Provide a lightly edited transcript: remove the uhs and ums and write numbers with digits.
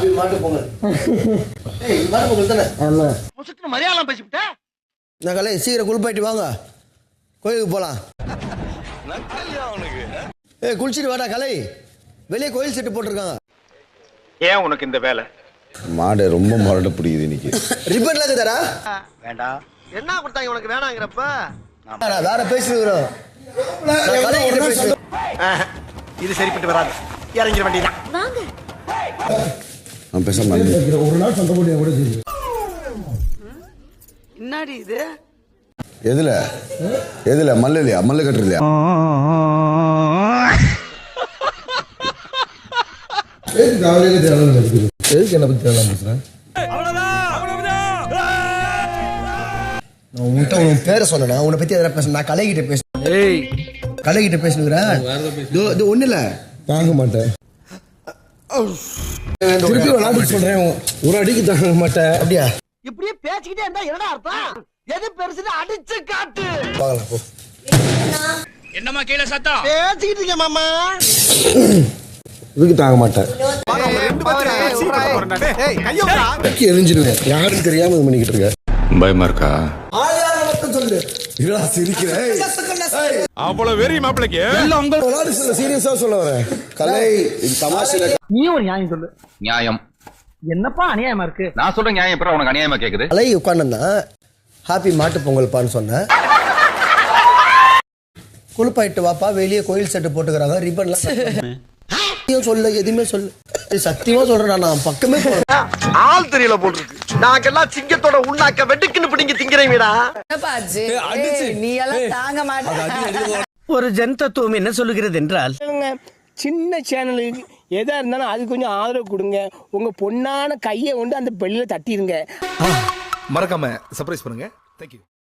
அப்படி மாட்டு பொங்கல். ஏய் மாட்டு பொங்கல் தானே? ஆமா. முசுக்கு மலையாளம் பேசிவிட்ட. நான் கலை சீக்கிரம் குளிப்பாட்டி வாங்க, கோயிலுக்கு போலாம். ஏய் குளிச்சுட்டு வாடா கலை, வெளியே கோயில் செட்டு போட்டிருக்காங்க. ஏன் உனக்கு இந்த வேலை? மாடு ரொம்ப முரட்டு பிடிக்குது இன்னைக்கு. ரிப்பன்ல இருக்குதாடா? வேண்டாம். என்ன கொடுத்தாங்க உனக்கு வேணாங்கிறப்ப? நான் வேற பேசுறேன். இது சரிப்பட்டு வராது. இறங்கிற வேண்டியதான். நான் பேசாம ஒரு நாள் சண்டை போட்டு கூட சரி. என்னடி இது? எதுல எதுல மல்லையா மல்லு கட்டுறலையா? எதுக்கு என்ன பத்தி தேவை பேசுறேன்? நான் உன்கிட்ட உன் பேரை சொன்னேன், உன்னை பத்தி எதனா பேச. நான் கலைகிட்ட பேசுறேன். கலைகிட்ட பேசுகிறேன். ஒண்ணு இல்ல, தாங்க மாட்டேன். திருப்பி விளையாட்டு சொல்றேன், ஒரு அடிக்கு தாங்க மாட்டேன். அப்படியா? இப்படியே பேசிக்கிட்டே இருந்தா என்னடா அர்த்தம்? எது பெருசுன்னு அடிச்சு காட்டு. பார்க்கலாம் போ. என்னம்மா கீழே சத்தம்? பேசிக்கிட்டு இருக்கேன் மாமா. இதுக்கு தாங்க மாட்டேன். எரிஞ்சிருவேன். யாரும் தெரியாம இது பண்ணிக்கிட்டு இருக்க. பயமா இருக்கா? ஆயாரம் மட்டும் சொல்லு. இதா சிரிக்கிறேன். அவ்வளவு வெறி மாப்பிளைக்கு சீரியஸா சொல்ல வரேன். கலை இது தமாஷையில. நீ ஒரு நியாயம் சொல்லு. நியாயம் என்னப்பா அநியாயமா இருக்கு? நான் சொல்ற நியாயம் எப்பறம் உனக்கு அநியாயமா கேக்குது? கலை உட்கார்ந்தா ஹாப்பி மாட்டு பொங்கல்பான்னு சொன்னேன். குளிப்பாயிட்டு வாப்பா, வெளியே கோயில் செட்டு போட்டுக்கிறாங்க, ரிப்பன்லாம் சொல்ல, எதுவுமே சொல்லு. சத்தியமா சொல்றேன், நான் பக்கமே ஆள் தெரியல போட்டுருக்கு. நாங்கெல்லாம் சிங்கத்தோட உண்ணாக்க வெட்டுக்குன்னு பிடிங்க திங்கிறீங்கடா. நீ எல்லாம் தாங்க மாட்டே. ஒரு ஜன் தத்துவம் என்ன சொல்லுகிறது என்றால், சின்ன சேனலுக்கு எதா இருந்தாலும் அது கொஞ்சம் ஆதரவு கொடுங்க. உங்க பொண்ணான கையை கொண்டு அந்த பெல்லில தட்டிடுங்க. மறக்காம சர்ப்ரைஸ் பண்ணுங்க. தேங்க்யூ.